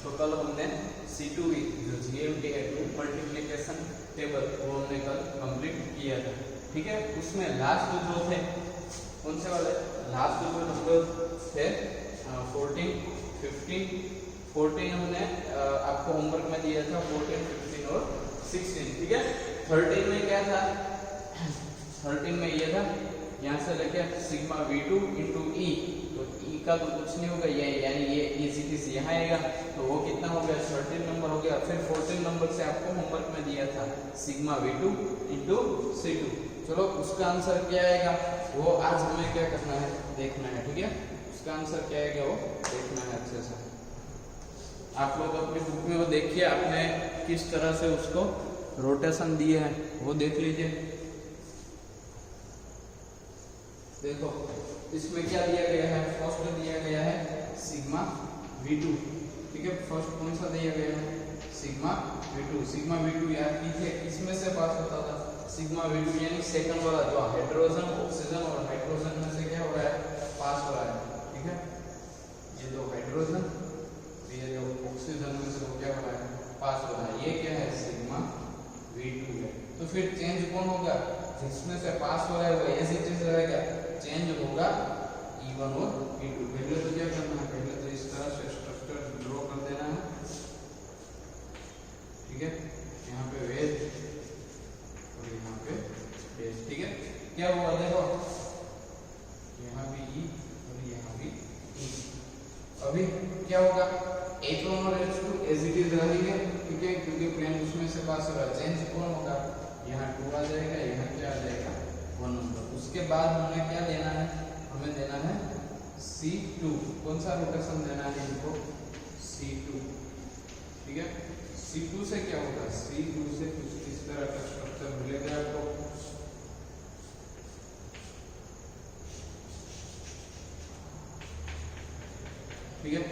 तो कल हमने C2V जो GMT2 मल्टीप्लिकेशन टेबल वो हमने कल कंप्लीट किया था। ठीक है, उसमें लास्ट जो थे कौन से वाले, लास्ट जो नंबर थे 14, 15, 14 हमने आपको होमवर्क में दिया था, 14, 15 और 16। ठीक है, 13 में क्या था, 13 में ये था यहाँ से लेके सिग्मा V2 इंटू ई, तो ई का तो कुछ नहीं होगा, ये यानी ये इसी यहाँ आएगा, तो वो कितना हो गया 13 नंबर हो गया। फिर 14 नंबर से आपको होमवर्क में दिया था सिग्मा V2 इंटू C2। चलो उसका आंसर क्या आएगा वो आज हमें क्या करना है, देखना है। ठीक है, उसका आंसर क्या आएगा वो देखना है अच्छे से। आप लोग अपनी बुक में वो देखिए आपने किस तरह से उसको रोटेशन दिए हैं वो देख लीजिए। देखो इसमें क्या दिया गया है, फर्स्ट दिया गया है सिग्मा V2। ठीक है, फर्स्ट कौन सा दिया गया है, सिग्मा V2। सिग्मा V2 याद कीजिए किसमें से पास होता था, सिग्मा V2 यानी सेकंड वाला जो हाइड्रोजन ऑक्सीजन और हाइड्रोजन में से क्या हो रहा है, पास हो रहा है। ठीक है, ये जो हाइड्रोजन ये जो ऑक्सीजन में से वो क्या हो रहा है, पास हो रहा है, ये क्या है सिग्मा V2 है। तो फिर चेंज कौन होगा, जिसमें से पास हो रहा है वो ऐसे चीज रहेगा, चेंज होगा E1 और E2। पहले तो क्या करना है, पहले तो इस तरह से स्ट्रक्चर ड्रॉ कर देना है। ठीक है, यहाँ पे वेज और यहाँ पे बेस। ठीक है, क्या हुआ देखो यहाँ भी E और यहाँ भी E। अभी क्या होगा, H1 और H2 एज इट इज रहेंगे। ठीक है, क्योंकि प्लेन उसमें से पास हो रहा है, चेंज कौन होगा, यहाँ 2 आ जाएगा, यहाँ क्या आ जाएगा 1 नंबर। उसके बाद हमें क्या देना है, हमें देना है C2। कौन सा रोटेशन देना है इनको, C2। ठीक है, C2 से क्या होगा, C2 से कुछ इस तरह का स्ट्रक्चर मिलेगा आपको। ठीक है,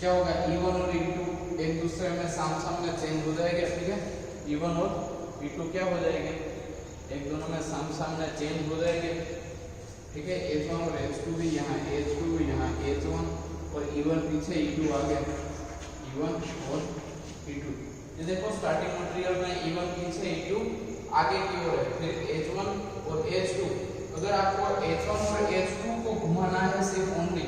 क्या होगा E1 और E2 एक दूसरे में सामने चेंज हो जाएगा। ठीक है, E1 और E2 क्या हो जाएंगे, एक दोनों में सामने चेंज हो जाएंगे। ठीक है, H1 और H2 भी यहाँ H2 यहाँ H1 और E1 पीछे E2 आ गया, E1 और E2। ये देखो स्टार्टिंग मटेरियल में E1 पीछे E2 आगे की ओर है, फिर H1 और H2। अगर आपको H1 और H2 को घुमाना है सिर्फ ओनली,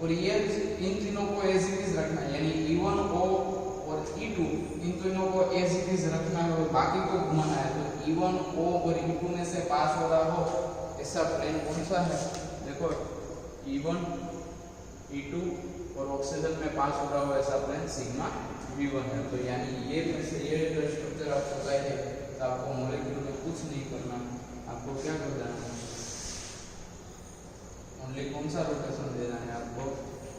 और ये इन तीनों को एज इट इज रखना है, यानी E1 O और E2 इन तीनों को एज इट इज रखना है और बाकी को घुमाना है। तो E1 O और E2 में से पास हो रहा हो ऐसा प्लेन कौन सा है, देखो E1 E2 और ऑक्सीजन में पास हो रहा हो ऐसा प्लेन सिग्मा V1 है। तो यानी ये में से ये जो स्ट्रक्चर आपको चाहिए तो आपको मॉलिक्यूल में कुछ नहीं करना, आपको क्या कर देना है, ओनली कौन सा रोटेशन देना है आपको,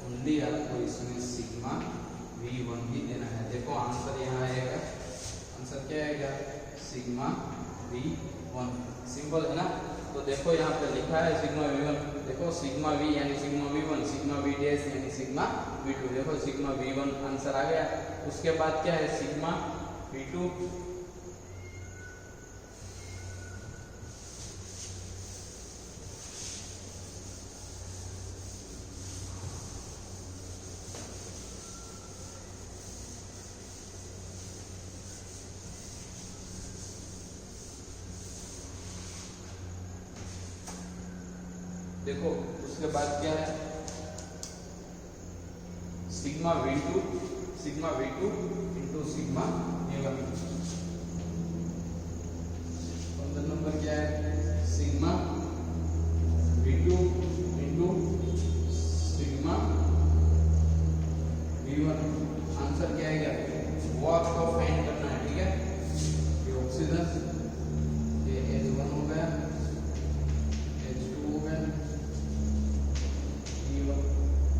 ओनली आपको इसमें सिग्मा V1 ही देना है। देखो आंसर यहाँ आएगा, आंसर क्या आएगा सिग्मा V1। सिंपल है ना। तो देखो यहाँ पे लिखा है सिग्मा V1, देखो सिग्मा V यानी sigma V1, sigma V dash यानी सिग्मा V2। देखो सिग्मा V1 आंसर आ गया। उसके बाद क्या है सिग्मा V2, देखो उसके बाद क्या है sigma V2 into sigma V1। पंद्रह नंबर क्या है sigma V2 into sigma V1। Answer क्या आएगा वो आपको फाइंड करना है। ठीक है, ये ऑक्सीजन, ये H1 हो गया, H2 हो गया,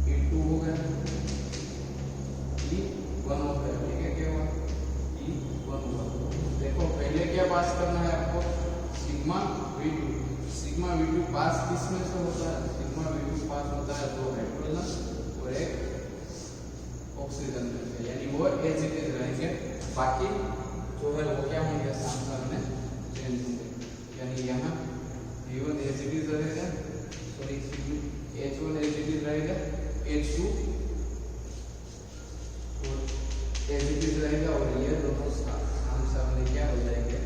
E2 हो गया, E1 हो गया। ठीक है, क्या हुआ E1 हुआ। देखो पहले क्या पास करना है आपको सिग्मा V2। सिग्मा V2 पास किस में से होता है, सिग्मा V2 पास होता है दो हाइड्रोजन और एक ऑक्सीजन में से, यानी वो एज इट इज रहेंगे, बाकी जो है वो क्या होंगे सामने चेंज होंगे। यानी यहाँ V1 एज इट इज रहेगा, sorry H1 as it is रहेगा, H2 और रहेगा और ये दोनों सामने क्या हो जाएंगे,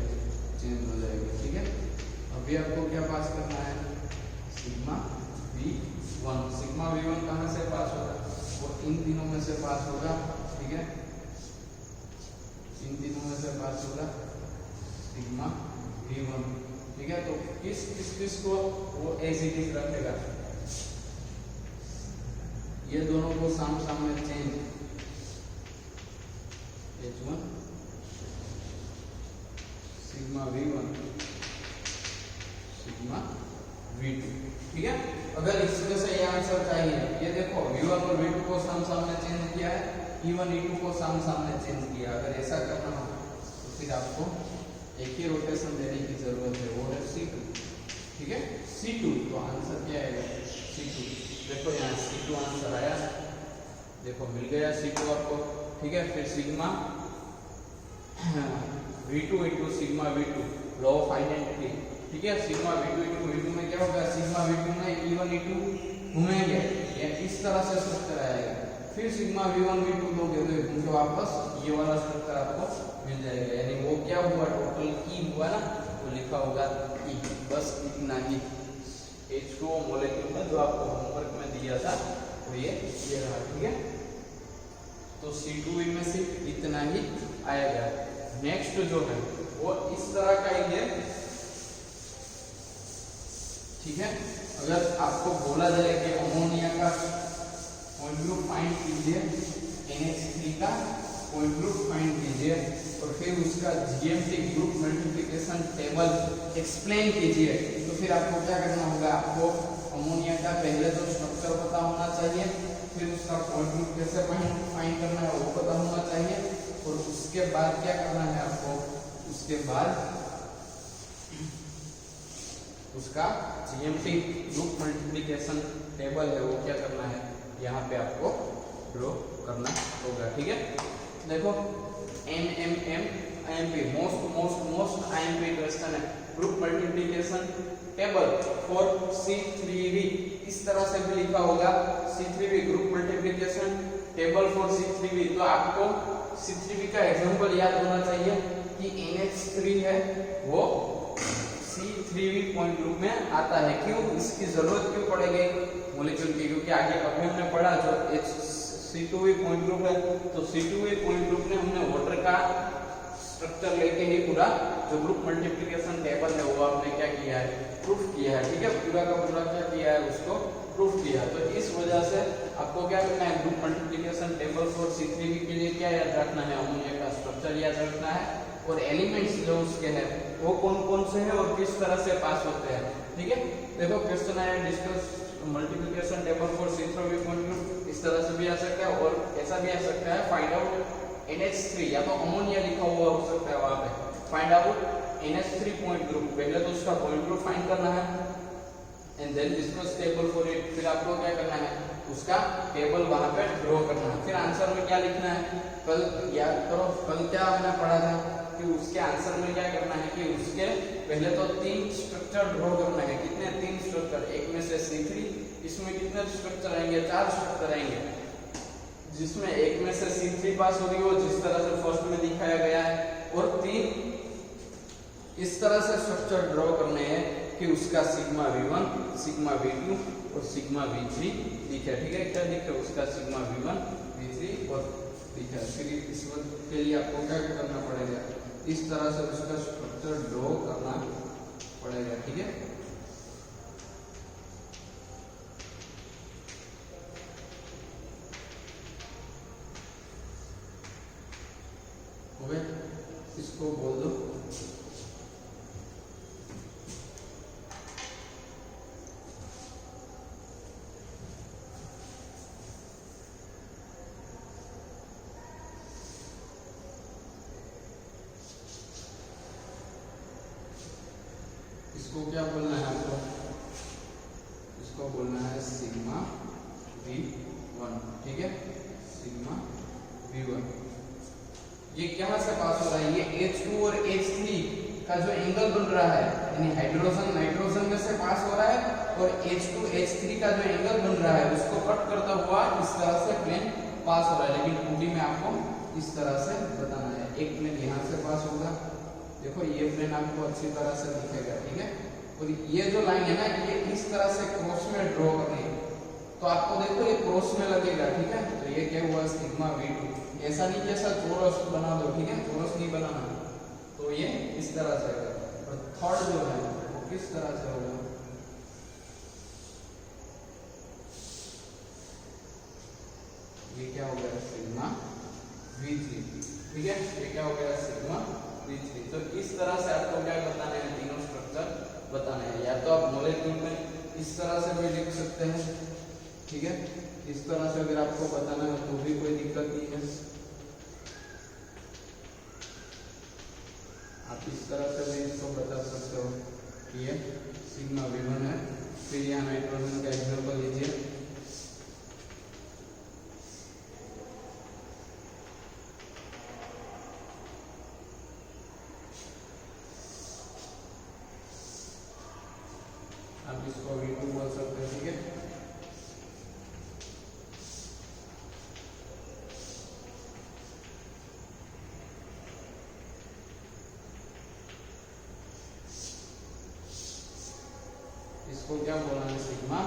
चेंज हो जाएंगे। ठीक है, अभी आपको क्या पास करना है, सिग्मा V1। सिग्मा V1 कहाँ से पास होगा, वो इन तीनों में से पास होगा। ठीक है, इन तीनों में से पास होगा सिग्मा V1। ठीक है, तो किस को वो एज इट इज रखेगा, ये दोनों को सामने change H1 sigma V1 sigma V2। ठीक है, अगर इसमें से ये आंसर चाहिए, ये देखो V1 और V2 को सामने चेंज किया है, E1 E2 को सामने चेंज किया। अगर ऐसा करना हो तो फिर आपको एक ही रोटेशन देने की जरूरत है, वो है C2। ठीक है, C2, तो आंसर क्या आएगा, C2। देखो यहाँ C2 आंसर आया, देखो मिल गया C2 आपको। ठीक है, फिर sigma V2 into sigma V2, law of identity. ठीक है, सिग्मा V2 इंटू V2 में क्या होगा, सिग्मा V2 में E1 E2 घूमेंगे, ये इस तरह से स्ट्रक्चर आएगा। फिर सिग्मा V1 V2 दोगे तो घूम के वापस ये वाला स्ट्रक्चर आपको मिल जाएगा। यानी वो क्या हुआ, टोटल E हुआ ना, तो लिखा होगा E। बस इतना ही H2O मॉलिक्यूल में जो आपको होमवर्क में दिया था तो ये रहा। ठीक है, तो C2 में से इतना ही आएगा। नेक्स्ट जो है वो इस तरह का ही है। ठीक है, अगर आपको बोला जाए कि अमोनिया का पॉइंट ग्रुप फाइंड कीजिए, NH3 का पॉइंट ग्रुप फाइंड कीजिए और फिर उसका GMT group multiplication table explain कीजिए, तो फिर आपको क्या करना होगा, आपको अमोनिया का पहले तो स्ट्रक्चर पता होना चाहिए, फिर उसका पॉइंट ग्रुप कैसे फाइंड करना है वो पता होना चाहिए, और उसके बाद क्या करना है आपको, उसके बाद उसका GMT ग्रुप मल्टीप्लिकेशन टेबल है वो क्या करना है, यहाँ पे आपको ड्रॉ करना होगा। ठीक है, देखो IMP मोस्ट IMP क्वेश्चन है, group multiplication table for C3V, इस तरह से भी लिखा होगा C3V group multiplication table for C3V। तो आपको C3V का एग्जांपल याद होना चाहिए कि NH3 है वो C3V पॉइंट ग्रुप में आता है। क्यों, इसकी जरूरत क्यों पड़ेगी मॉलिक्यूल की, क्योंकि आगे अभी हमने पढ़ा जो C2V पॉइंट ग्रुप है, तो C2V पॉइंट ग्रुप में हमने वाटर का स्ट्रक्चर लेके ही पूरा जो ग्रुप मल्टीप्लिकेशन टेबल है वो आपने क्या किया है, प्रूफ किया है। ठीक है, पूरा का पूरा क्या किया है, उसको प्रूफ किया। तो इस वजह से आपको क्या करना है, group multiplication table for C3V के लिए क्या याद रखना है, अमोनिया का स्ट्रक्चर याद रखना है, और एलिमेंट्स जो उसके हैं वो कौन कौन से हैं और किस तरह से पास होते हैं। ठीक है, देखो क्वेश्चन है discuss multiplication table for C3V point group, इस तरह से भी आ सकता है और ऐसा भी आ सकता है फाइंड आउट NH3, या तो अमोनिया लिखा हुआ हो सकता है वहां पे, find out NH3 point group. पहले तो उसका पॉइंट ग्रुप फाइंड करना है and then discuss table for it, फिर आपको क्या करना है, उसका टेबल वहां पे ड्रॉ करना है। फिर आंसर में क्या लिखना है, कल याद करो, कल क्या हमने पढ़ा था कि उसके आंसर में क्या करना है कि उसके पहले तो 3 स्ट्रक्चर ड्रॉ करना है। कितने, 3 स्ट्रक्चर, एक में से C3, इसमें कितने स्ट्रक्चर आएंगे, 4 स्ट्रक्चर आएंगे, जिसमें एक में से C3 पास हो रही हो जिस तरह से फर्स्ट में दिखाया गया है, और 3 इस तरह से स्ट्रक्चर ड्रॉ करने हैं कि उसका सिग्मा V1, सिग्मा V2 और सिग्मा V3 दिखे। ठीक है, क्या दिखे, उसका सिग्मा V1 V3 और दिखे। फिर इस के लिए आपको क्या करना पड़ेगा, इस तरह से उसका स्ट्रक्चर ड्रॉ करना पड़ेगा। ठीक है, हो गया, इसको बोल दो इसको क्या बोलना है आपको, इसको बोलना है सिग्मा V1। ठीक है, सिग्मा V1 ये कहां से पास हो रहा है, ये H2 और H3 का जो एंगल बन रहा है, यानी हाइड्रोजन नाइट्रोजन में से पास हो रहा है, और H2 H3 का जो एंगल बन रहा है उसको कट करता हुआ इस तरह से प्लेन पास हो रहा है। लेकिन 2D में आपको इस तरह से बताना है। एक प्लेन यहाँ से पास होगा, देखो ये प्लेन आपको अच्छी तरह से दिखेगा, ठीक है। और ये जो लाइन है ना, ये इस तरह से क्रॉस में ड्रॉ करनी है, तो आपको देखो ये क्रॉस में लगेगा, ठीक है। तो ये क्या हुआ सिग्मा V2। ऐसा नहीं कि ऐसा चौरस बना दो, ठीक है, चौरस नहीं बनाना, तो ये इस तरह से होगा। और थर्ड जो है वो किस तरह से होगा, ये क्या हो गया सिग्मा V3, ठीक है। ये क्या हो गया सिग्मा V3। तो इस तरह से आपको क्या बताना है, तीनों स्ट्रक्चर बताना है। या तो आप मॉलिक्यूल में इस तरह से भी लिख सकते हैं, ठीक है। इस तरह से अगर आपको बताना है तो भी कोई दिक्कत नहीं है, आप इस तरह से भी इसको बता सकते हो कि ये सिग्मा V1 है। फिर यहाँ नाइट्रोजन का एग्जांपल लीजिए, आप इसको V2 बोल सकते हैं, ठीक है। इसको क्या बोलना है, सिग्मा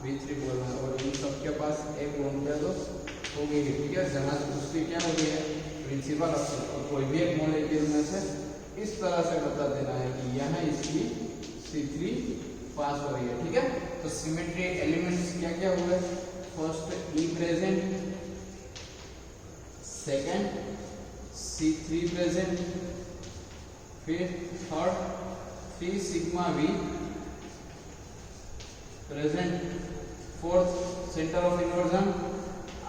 V3 बोलना है। और इन सबके पास एक बॉन्ड पेयर हो गई है, ठीक है। जहाँ उसकी क्या हो गई है प्रिंसिपल ऑप्शन। और कोई भी एक मॉलिक्यूल में से इस तरह से बता देना है कि यहाँ इसकी C3 पास हो रही है, ठीक है। तो सिमेट्री एलिमेंट्स क्या क्या हुए, first E present, second C3 present, फिर third 3 sigma V present, fourth centre of inversion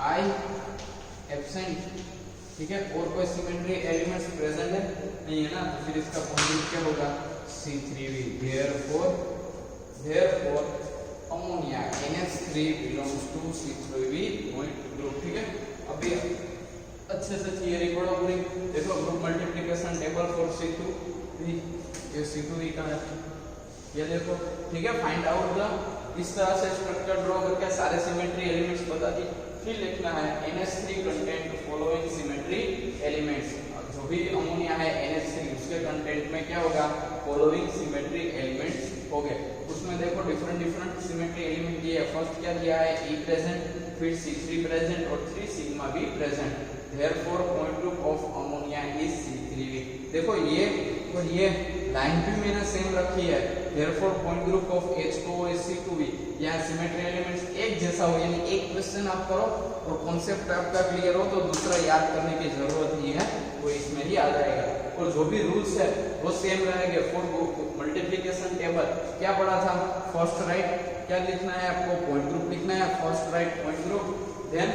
I absent, ठीक है। और कोई सिमेट्री एलिमेंट्स प्रेजेंट है नहीं है ना, तो फिर इसका पॉइंट क्या होगा C3V। therefore ammonia NH3 belongs to C3V point group, ठीक है। अभी अच्छे से थियरी पढ़ो पूरी, देखो group multiplication table for C2V, ये C2V का है, ये देखो, ठीक है। फाइंड आउट द, इस तरह से स्ट्रक्चर ड्रॉ करके सारे सिमेट्री एलिमेंट्स बता दी। फिर लिखना है NH3 content following symmetry elements. जो भी अमोनिया है NH3 उसके कंटेंट में क्या होगा, फॉलोइंग सिमेट्री एलिमेंट्स हो गए। उसमें देखो डिफरेंट सिमेट्री एलिमेंट दिए। फर्स्ट क्या दिया है E प्रेजेंट, फिर C3 प्रेजेंट और 3 sigma V present. therefore point group of ammonia is C3V। देखो ये और ये लाइन भी मैंने सेम रखी है। therefore point group of H2O is C2V। यहाँ सिमेट्री एलिमेंट्स एक जैसा हो, यानी एक क्वेश्चन आप करो और कॉन्सेप्ट आपका क्लियर हो तो दूसरा याद करने की जरूरत नहीं है, वो इसमें ही आ जाएगा। और जो भी रूल्स है वो सेम रहेंगे। फॉर मल्टीप्लिकेशन टेबल क्या पढ़ा था, फर्स्ट राइट क्या लिखना है आपको, पॉइंट ग्रुप लिखना है, first write point group. Then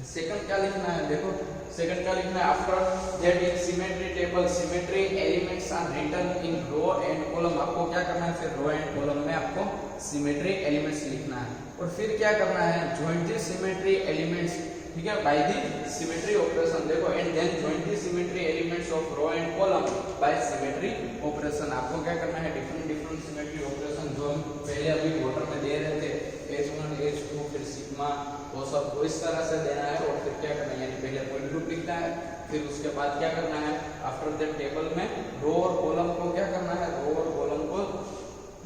second क्या लिखना है, देखो सेकंड क्या लिखना है, after that in symmetry table symmetry elements are written in row and column. आपको क्या करना है, फिर रो एंड कॉलम में आपको सिमेट्री एलिमेंट्स लिखना है। और फिर क्या करना है, जॉइन द सिमेट्री एलिमेंट्स, ठीक है, बाय द सिमेट्री ऑपरेशन। देखो and then join the symmetry elements of row and column by symmetry operation. आपको क्या करना है, डिफरेंट सिमेट्री ऑपरेशन जो हम पहले अभी वाटर में दे रहे थे, H1 H2 फिर सिग्मा, वो सब को इस तरह से देना है। और फिर क्या करना है, यानी पहले पॉइंट ग्रुप लिखना है, फिर उसके बाद क्या करना है, आफ्टर दैट टेबल में रो और कॉलम को क्या करना है, रो और कॉलम को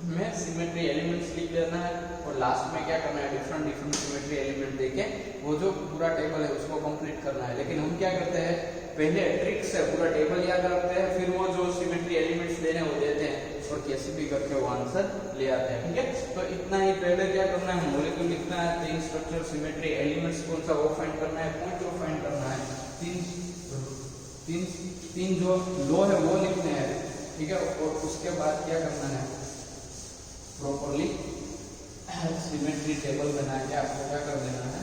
में सिमेट्री एलिमेंट्स लिख देना है। और लास्ट में क्या करना है, डिफरेंट सिमेट्री एलिमेंट देके वो जो पूरा टेबल है उसको कंप्लीट करना है। लेकिन हम क्या करते हैं, पहले ट्रिक से पूरा टेबल याद रखते हैं, फिर वो जो सिमेट्री एलिमेंट्स देने वो देते हैं और कैसे भी करके वो आंसर ले आते हैं, ठीक है। तो इतना ही, पहले क्या करना है, मॉलिक्यूल लिखना है, 3 स्ट्रक्चर सिमेट्री एलिमेंट्स कौन सा वो फाइंड करना है, पॉइंट वो फाइंड करना है, तीन जो लो है वो लिखने हैं, ठीक है। और उसके बाद क्या करना है, प्रॉपर्ली सिमेट्री टेबल बना के आपको क्या कर देना है।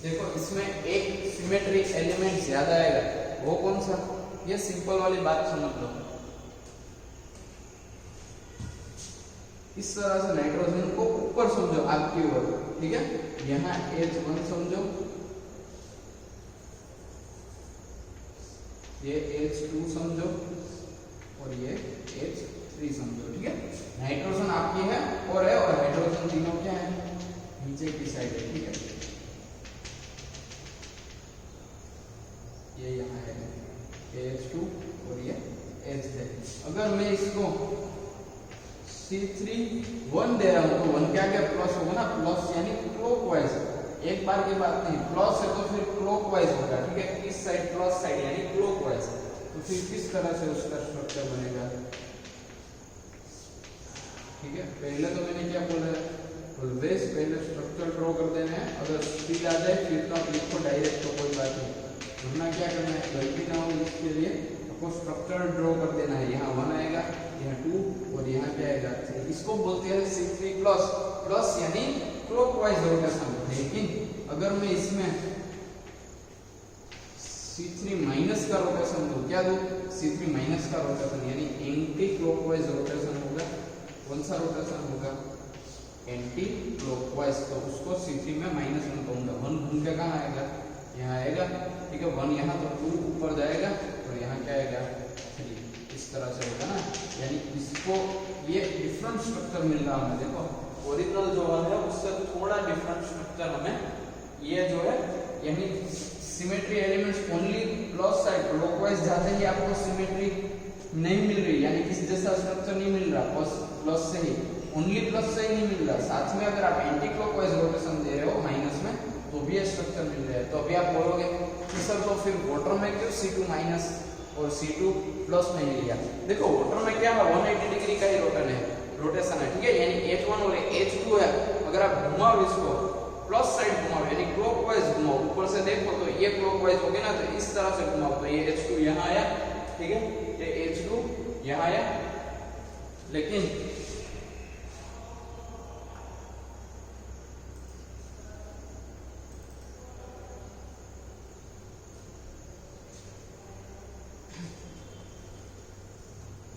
देखो इसमें एक सिमेट्री एलिमेंट ज्यादा आएगा, वो कौन सा, ये सिंपल वाली बात समझ लो। इस तरह से नाइट्रोजन को ऊपर समझो आपकी ओर, ठीक है। यहाँ H1 समझो, ये H2 समझो और ये H3 समझो, ठीक है। नाइट्रोजन आपकी है और हाइड्रोजन तीनों क्या है, नीचे की साइड है, ठीक है। H2 और ये H है। अगर मैं इसको C3 1 दे रहा हूँ तो 1 क्या क्या प्लस होगा ना, प्लस यानी क्लॉकवाइज, एक बार की बात नहीं, प्लस है तो फिर क्लॉकवाइज होगा, ठीक है, इस साइड प्लस साइड यानी क्लॉकवाइज। तो फिर किस तरह से उसका स्ट्रक्चर बनेगा, ठीक है। पहले तो मैंने क्या बोला है, ऑलवेज पहले स्ट्रक्चर ड्रॉ कर देना है, अगर स्पीड आ जाए फिर तो आप लिखो डायरेक्ट तो कोई बात नहीं, वरना क्या करना है, गलती ना हो इसके लिए आपको स्ट्रक्चर ड्रॉ कर देना है। यहाँ 1 आएगा, यहाँ 2 और यहाँ क्या आएगा 3। इसको बोलते हैं C3 प्लस, प्लस यानी क्लॉकवाइज रोटेशन। लेकिन अगर मैं इसमें C3 माइनस का रोटेशन दूं, क्या दूं, C3 माइनस का रोटेशन यानी एंटी क्लॉकवाइज रोटेशन होगा। कौन सा रोटेशन होगा, एंटी क्लॉकवाइज, तो उसको C3 में -1 कहूंगा। 1 घूम के कहाँ आएगा, यहाँ आएगा, ठीक है, 1 यहाँ तो 2 ऊपर जाएगा और यहाँ क्या आएगा 3, इस तरह से होगा ना। यानी इसको ये डिफरेंट स्ट्रक्चर मिल रहा है, देखो ओरिजिनल जो है उससे थोड़ा डिफरेंट स्ट्रक्चर हमें ये जो है, यानी symmetry elements only plus side clockwise जाते ही आपको सिमेट्री नहीं मिल रही, यानी किसी जैसा स्ट्रक्चर नहीं मिल रहा, प्लस से ही, ओनली प्लस से ही नहीं मिल रहा, साथ में अगर आप एंटी क्लॉकवाइज रोटेशन दे रहे हो माइनस में तो भी ये स्ट्रक्चर मिल रहा है। तो अभी आप बोलोगे कि सर तो फिर वाटर में क्यों C2 माइनस और C2 प्लस नहीं लिया। देखो वाटर में क्या है, 180 डिग्री का ही रोटेशन है, ठीक है, यानी H1 और H2 है। अगर आप घुमाओ इसको प्लस साइड घुमाओ यानी क्लॉकवाइज घुमाओ, ऊपर से देखो तो ये क्लॉकवाइज हो गया ना, तो इस तरह से घुमाओ तो ये H2 यहाँ आया, ठीक है, ये H2 यहाँ आया। लेकिन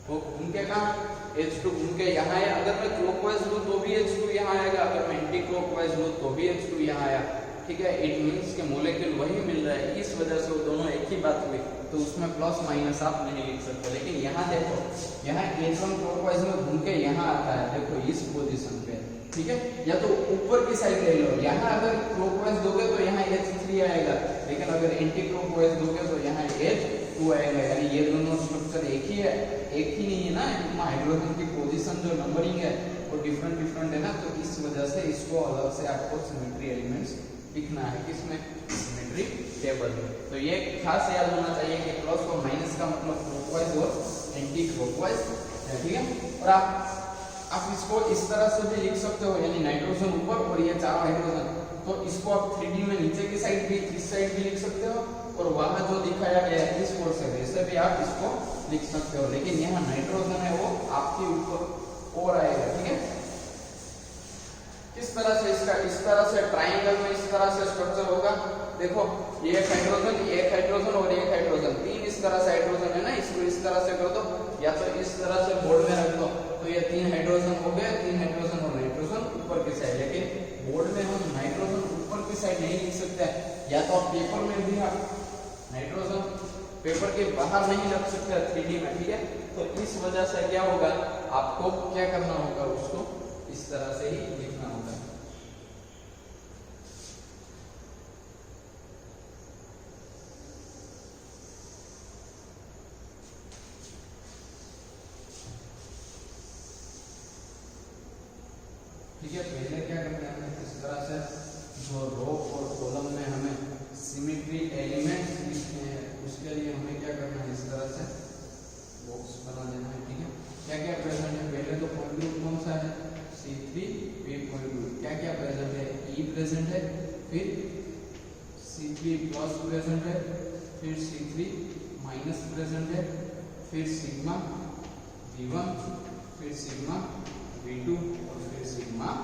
वो घूम के कहा H2 घूम के यहाँ आया, अगर मैं क्लॉकवाइज लूँ तो भी H2 यहाँ आएगा, अगर मैं एंटी क्लॉकवाइज लूँ तो भी H2 यहाँ आया, ठीक है। इट मींस के मॉलिक्यूल वही मिल रहा है, इस वजह से वो दोनों एक ही बात हुई, तो उसमें प्लस माइनस आप नहीं लिख सकते। लेकिन यहाँ देखो, यहाँ H1 क्लॉकवाइज में घूम के यहाँ आता है, देखो इस पोजीशन पे, ठीक है, या तो ऊपर की साइड ले लो, यहाँ अगर क्लॉकवाइज दोगे तो यहाँ H3 आएगा, लेकिन अगर एंटी क्लॉकवाइज दोगे तो यहाँ H2 आएगा, यानी ये दोनों स्ट्रक्चर एक ही है, एक ही नहीं है ना, इनमें हाइड्रोजन की पोजीशन जो नंबरिंग है वो डिफरेंट डिफरेंट है ना, तो इस वजह से इसको अलग से आपको सिमेट्री एलिमेंट्स लिखना है, किसमें, सिमेट्री टेबल में। तो ये खास याद होना चाहिए कि प्लस और माइनस का मतलब क्लॉकवाइज और एंटी क्लॉकवाइज है, ठीक है। और आप इसको इस तरह से भी लिख सकते हो, यानी नाइट्रोजन ऊपर और ये 4 हाइड्रोजन, तो इसको आप 3D में नीचे की साइड भी, इस साइड भी लिख सकते हो, और वहां जो दिखाया गया है इस फोर से वैसे भी आप इसको लिख सकते हो। लेकिन यहाँ नाइट्रोजन है वो आपके ऊपर और आएगा, ठीक है। किस तरह से इसका, इस तरह से ट्राइंगल में इस तरह से स्ट्रक्चर होगा, देखो ये एक हाइड्रोजन और एक हाइड्रोजन, 3 इस तरह से हाइड्रोजन है ना, इसको इस तरह से कर दो या तो इस तरह से बोर्ड में रख दो, तो ये 3 हाइड्रोजन हो गए, 3 हाइड्रोजन और नाइट्रोजन ऊपर की साइड। लेकिन बोर्ड में हम नाइट्रोजन ऊपर की साइड नहीं लिख सकते, या तो आप पेपर में भी आप नाइट्रोजन पेपर के बाहर नहीं रख सकते 3D में, ठीक है। तो इस वजह से क्या होगा, आपको क्या करना होगा, उसको इस तरह से ही लिखना होगा। ठीक है, पहले क्या करना है, इस तरह से जो रो और कॉलम में हमें सिमेट्री एलिमेंट्स लिखने हैं, उसके लिए हमें क्या करना है, इस तरह से बॉक्स बना देना है, ठीक है। क्या क्या प्रेजेंट है, पहले तो पॉइंट ग्रुप कौन सा है, C3 पॉइंट ग्रुप, क्या क्या प्रेजेंट है, E प्रेजेंट है, फिर C3 प्लस प्रेजेंट है, फिर C3 माइनस प्रेजेंट है, फिर सिग्मा V1, फिर सिग्मा V2 और फिर सिग्मा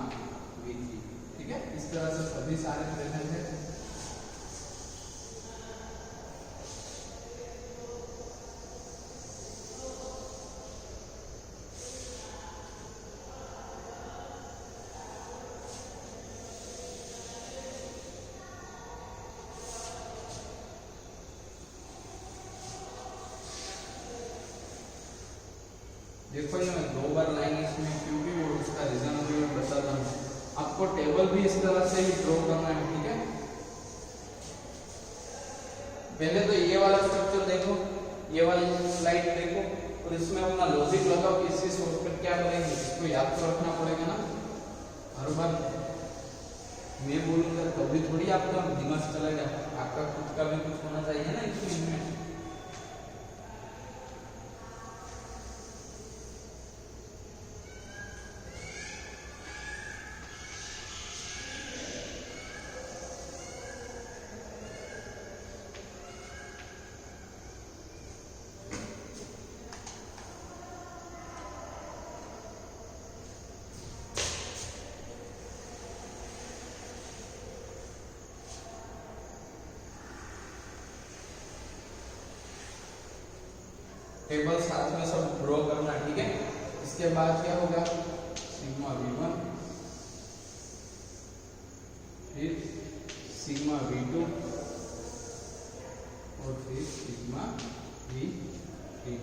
V3, ठीक है। इस तरह से सभी सारे प्रेजेंट है। देखो ये मैं 2 बार लाइन इसमें क्योंकि वो उसका रीजन भी मैं बताता हूँ, आपको टेबल भी इस तरह से ही ड्रॉ करना है, ठीक है। पहले तो ये वाला स्ट्रक्चर देखो, ये वाली स्लाइड देखो और इसमें अपना लॉजिक लगाओ कि इससे शॉर्टकट क्या करेंगे, इसको याद तो रखना पड़ेगा ना। हर बार मैं बोलूंगा तभी थोड़ी आपका दिमाग चलेगा, आपका खुद का भी कुछ होना चाहिए ना इसमें। टेबल साथ में सब ड्रॉ करना, ठीक है। इसके बाद क्या होगा, सिग्मा v1 फिर सिग्मा v2 और फिर सिग्मा v3,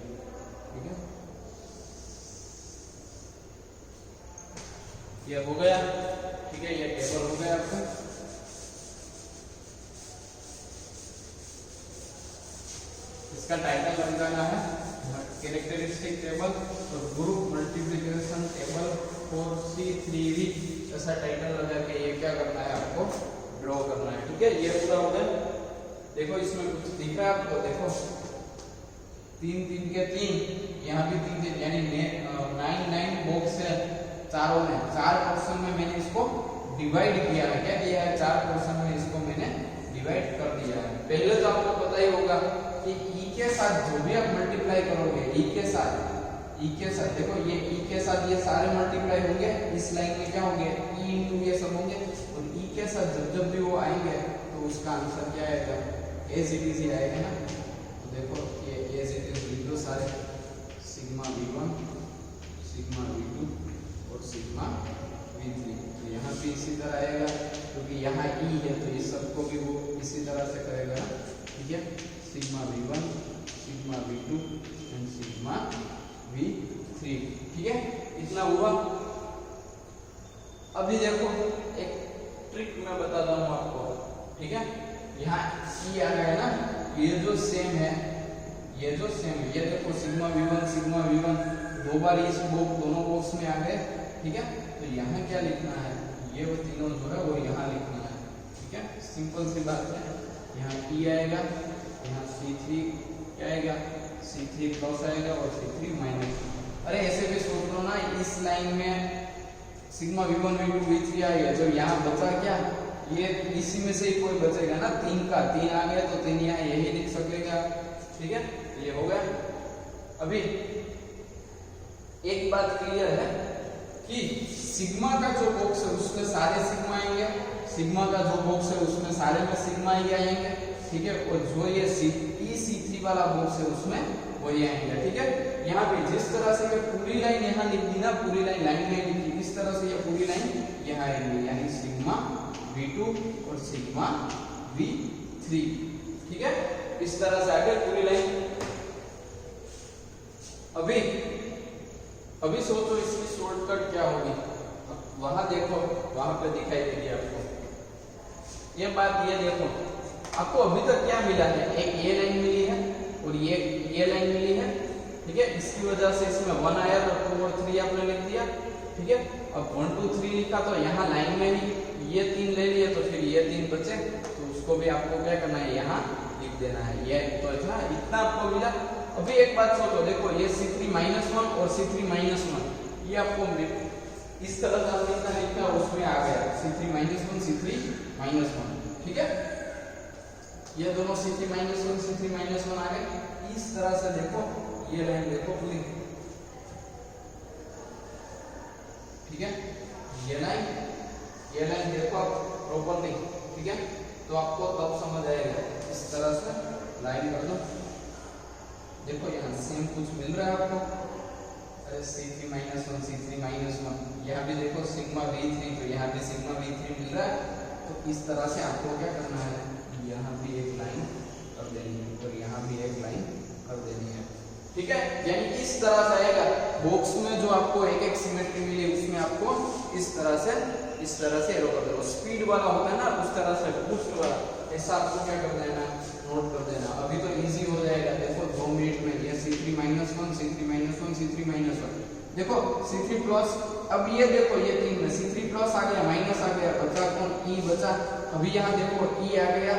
ठीक है। ये हो गया, ठीक है, ये टेबल हो गया आपका। इसका टाइटल बन जाना है कैरेक्टरिस्टिक टेबल और group multiplication table for C3V, ऐसा टाइटल लगा के ये क्या करना है, आपको ड्रॉ करना है, ठीक है। ये पूरा हो गया। देखो इसमें कुछ दिख रहा है आपको, देखो 3 3 के 3, यहाँ भी 3 3, यानी 9 बॉक्स है चारों में, 4 पोर्शन में मैंने इसको डिवाइड किया है। क्या किया है, 4 पोर्शन में इसको मैंने डिवाइड कर दिया है। पहले तो आपको पता ही होगा कि e के साथ जो भी आप मल्टीप्लाई करोगे, e के साथ देखो ये e के साथ ये सारे मल्टीप्लाई होंगे, इस लाइन में क्या होंगे, e इंटू ये सब होंगे, और e के साथ जब भी वो आएंगे तो उसका आंसर क्या आएगा, एज इट इज ही आएगा ना। तो देखो ये एज इट इज लिख दो सारे, सिग्मा v1 सिग्मा v2 और सिग्मा v3। तो यहाँ भी इसी तरह आएगा, क्योंकि यहाँ e है तो इस सबको भी वो इसी तरह से करेगा ना, ठीक है। Sigma v1 sigma v2 and sigma v3, ठीक है। इतना हुआ। अभी देखो एक ट्रिक मैं बताता हूँ आपको, ठीक है। यहाँ e आ गया ना, ये जो सेम है, ये देखो सिग्मा v1 दो बार इस दोनों बॉक्स में आ गए, ठीक है। तो यहाँ क्या लिखना है, ये वो तीनों जो है वो यहाँ लिखना है, ठीक है। सिंपल सी बात है, यहाँ e आएगा, यहाँ C3 क्या आएगा, C3 प्लस आएगा और C3 माइनस। अरे ऐसे भी सोच लो ना, इस लाइन में सिग्मा v1 v2 v3 आएगा, जब यहाँ बचा क्या, ये इसी में से ही कोई बचेगा ना, 3 का 3 आ गया तो 3 यहाँ यही लिख सकेगा, ठीक है। ये हो गया। अभी एक बात क्लियर है कि सिग्मा का जो बॉक्स है उसमें सारे सिग्मा आएंगे, सिग्मा का जो बॉक्स है उसमें सारे में सिग्मा ही आएंगे, ठीक है। और जो ये C3 वाला बॉक्स है उसमें वही आएंगे, ठीक है। यहाँ पे जिस तरह से ये पूरी लाइन यहाँ लिख दी ना, पूरी लाइन में लिखी, इस तरह से ये पूरी लाइन यहाँ आएगी, यानी सिग्मा v2 और सिग्मा v3, ठीक है। इस तरह से आगे पूरी लाइन। अभी सोचो इसकी शॉर्टकट क्या होगी। वहां देखो, वहां पे दिखाई देगी आपको ये बात। ये देखो आपको अभी तक क्या मिला है, एक ये लाइन मिली है और ये लाइन मिली है, ठीक है। इसकी वजह से इसमें 1 आया तो 2 और 3 आपने लिख दिया, ठीक है। अब 1 2 3 लिखा तो यहाँ लाइन में ही ये 3 ले लिए, तो फिर ये 3 बचे, तो उसको भी आपको क्या करना है, यहाँ लिख देना है। ये तो था, इतना आपको मिला। अभी एक बात सोचो, देखो ये C3-1 और C3-1 ये आपको इस तरह का कितना लिखा उसमें आ गया, C3-1 C3-1, ठीक है। ये दोनों C3-1 C3-1 आ गए। इस तरह से देखो, ये लाइन देखो पूरी, ठीक है। ये लाइन देखो आप प्रॉपर्ली, ठीक है। तो आपको तब समझ आएगा। इस तरह से लाइन कर दो, देखो यहाँ सेम कुछ मिल रहा है आपको। अरे C3-1 C3-1, यहाँ भी देखो सिग्मा v3, तो यहाँ भी सिग्मा v3 मिल रहा है। तो इस तरह से आपको क्या करना है, यहाँ भी एक लाइन कर देनी है और यहाँ भी एक लाइन कर देनी है, ठीक है। यानी इस तरह से आएगा। बॉक्स में जो आपको एक सिमेट्री मिली उसमें आपको इस तरह से एरो कर दो। स्पीड वाला होता है ना, उस तरह से बूस्ट वाला, ऐसा आपको क्या कर देना है, नोट कर देना, अभी तो इजी हो जाएगा। देखो 2 मिनट में ये C3 -1 C3 -1 C3 -1, देखो C3 प्लस, अब ये देखो ये 3 में C3 प्लस आ गया, माइनस आ गया, बचा कौन, E बचा। अभी यहाँ देखो E आ गया,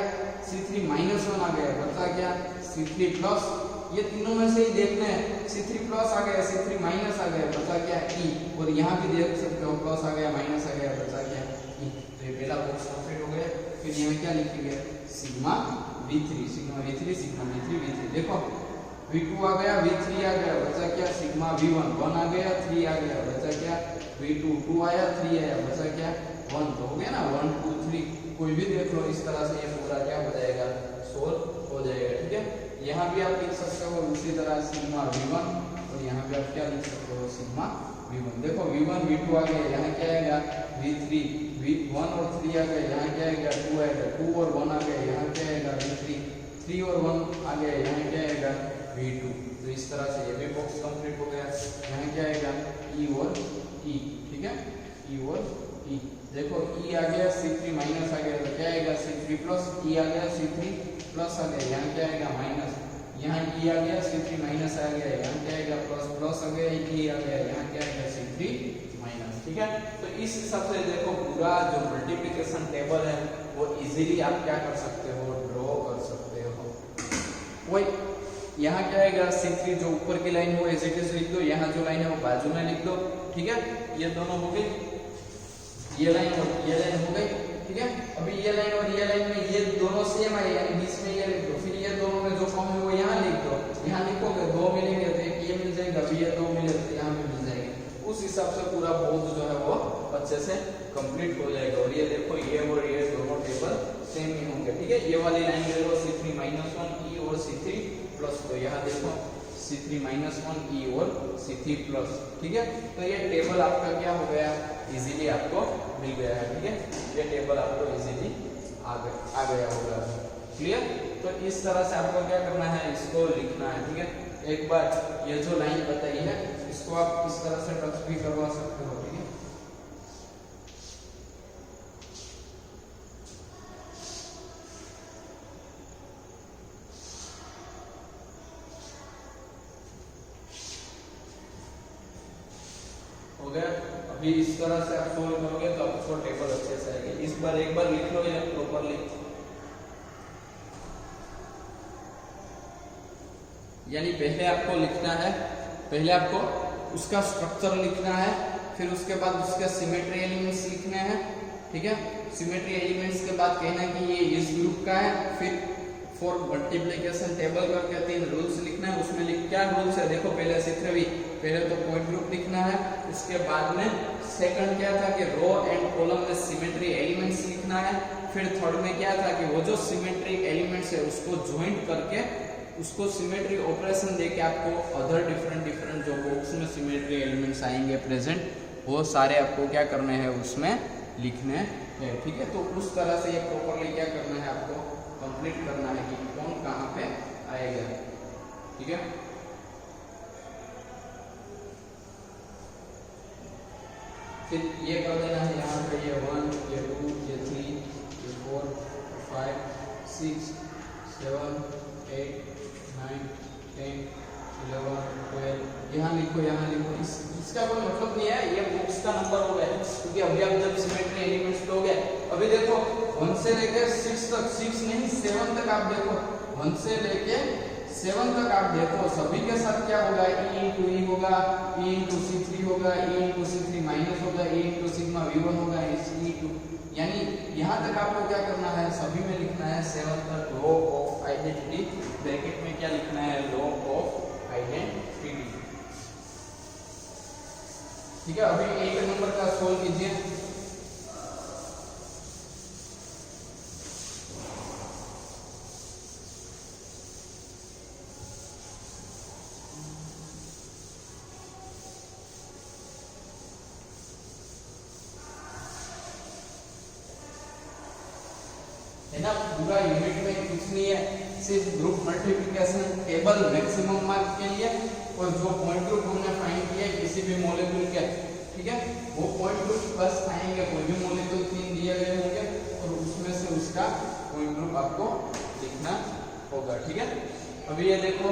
C3 -1 आ गया, बचा क्या C3 प्लस। ये तीनों में से ही देखना है, C3 प्लस आ गया, C3 माइनस आ गया, बचा क्या E। और यहाँ भी देख सकते हो प्लस आ गया, माइनस आ गया, बचा क्या E। तो ये पहला बॉक्स कंप्लीट हो गया। फिर यहाँ क्या लिखेंगे, sigma V3 sigma V3 sigma V3 V3, देखो V2 आ गया, V3 आ गया, बचा क्या सिग्मा V1 1 आ गया, 3 आ गया, बचा क्या V2 2 आया, 3 आया, बचा क्या 1। तो हो गया ना 1 2 3, कोई भी देख लो, इस तरह से ये पूरा क्या हो जाएगा, सोल्व हो जाएगा। ठीक है, यहाँ भी आप लिख सकते हो उसी तरह सिग्मा V1, और यहाँ भी आप क्या लिख सकते हो सिग्मा V1। देखो V1 V2 आ गया, यहाँ क्या आएगा V3 V1 और 3 आ गया, यहाँ क्या आएगा 2 आएगा, 2 और 1 आ गया, यहाँ क्या आएगा V3 3 और 1 आ गया, यहाँ क्या आएगा V2। तो इस तरह से ये भी बॉक्स कंप्लीट हो गया। यहाँ क्या आएगा E और E, ठीक है E और E। देखो E आ गया, C3 माइनस आ गया, तो क्या आएगा C3 प्लस, E आ गया C3 प्लस आ गया, यहाँ क्या आएगा माइनस, यहाँ E आ गया C3 माइनस आ गया, यहाँ क्या आएगा प्लस प्लस आ गया, E आ गया, यहाँ क्या आएगा C3 माइनस। ठीक है, तो इस हिसाब से देखो पूरा जो मल्टीप्लिकेशन टेबल है वो इजीली आप क्या कर सकते हो, ड्रॉ कर सकते हो। वही यहाँ क्या आएगा C3 जो ऊपर की लाइन वो एज इट इज लिख दो, यहाँ जो लाइन है वो बाजू में लिख दो। ठीक है, ये दोनों हो गई, ये लाइन और ये लाइन हो गई। ठीक है, अभी ये लाइन और ये लाइन में ये दोनों सेम है, यानी बीच में ये लिख दो, फिर ये दोनों में जो फॉर्म है वो यहाँ लिख दो। यहाँ लिखोगे 2 मिलेंगे तो एक ये मिल जाएगा, अभी ये 2 मिले तो यहाँ भी मिल जाएंगे। उस हिसाब से पूरा बोध जो है वो अच्छे से कंप्लीट हो जाएगा। और ये देखो ये और ये दोनों टेबल सेम ही होंगे। ठीक है, ये वाली लाइन ले लो C3 -1 E और C3 प्लस, तो यहाँ देखो C3 -1 E और C3 प्लस। ठीक है, तो ये टेबल आपका क्या हो गया, इजीली आपको मिल गया है। ठीक है, ये टेबल आपको इजीली आ गया होगा। क्लियर, तो इस तरह से आपको क्या करना है, इसको लिखना है। ठीक है, एक बार ये जो लाइन बताई है इसको आप इस तरह से टच भी करवा सकते हो। ठीक है, हो गया। अभी इस तरह से आप सोल्व करोगे तो आपको टेबल अच्छे से आएगी। इस बार एक बार लिख लो ये प्रॉपरली, यानी पहले आपको लिखना है, पहले आपको उसका स्ट्रक्चर लिखना है, फिर उसके बाद उसके सिमेट्री एलिमेंट्स लिखने हैं। ठीक है, सिमेट्री एलिमेंट्स के बाद कहना है कि ये इस ग्रुप का है, फिर फॉर मल्टीप्लिकेशन टेबल करके 3 रूल्स लिखना है। उसमें क्या रूल्स है देखो, पहले सीखे पहले तो पॉइंट ग्रुप लिखना है, उसके बाद में सेकंड क्या था कि रो एंड कॉलम में सिमेट्री एलिमेंट्स लिखना है, फिर थर्ड में क्या था कि वो जो सिमेट्री एलिमेंट्स है उसको ज्वाइंट करके उसको सिमेट्री ऑपरेशन देके आपको अदर डिफरेंट जो बॉक्स में सिमेट्री एलिमेंट्स आएंगे प्रेजेंट, वो सारे आपको क्या करने हैं उसमें लिखने हैं। ठीक है, तो उस तरह से ये प्रॉपरली क्या करना है, आपको कंप्लीट करना है कि कौन कहाँ पे आएगा। ठीक है, फिर ये कर देना है यहाँ पे ये 1 ये 2 ये 3 ये 4 5 6 7 8 9 10 11 12 यहाँ लिखो इसका कोई मतलब नहीं है, ये बॉक्स का नंबर हो गया, क्योंकि अभी आप जब सिमेट्री एलिमेंट्स लोगे, अभी देखो 1 से लेके 6 तक, 6 नहीं 7 तक आप देखो, 1 से लेके 7 तक आप देखो, सभी के साथ क्या होगा, E into E होगा, E into C3 होगा, E into C3 माइनस होगा, E into सिग्मा V1 होगा, E into, यानी यहाँ तक आपको क्या करना है, सभी में लिखना है 7 तक लॉ ऑफ आइडेंटिटी, ब्रैकेट में क्या लिखना है, लॉ ऑफ आइडेंटिटी। ठीक है, अभी 1 नंबर का सोल्व कीजिए। है ना, पूरा यूनिट में कुछ नहीं है, सिर्फ group multiplication table maximum mark के लिए, और जो पॉइंट ग्रुप हमने फाइंड किया है किसी भी मॉलिक्यूल के, ठीक है, वो पॉइंट ग्रुप बस आएंगे, कोई भी मॉलिक्यूल 3 दिए गए होंगे और उसमें से उसका पॉइंट ग्रुप आपको लिखना होगा। ठीक है, अभी ये देखो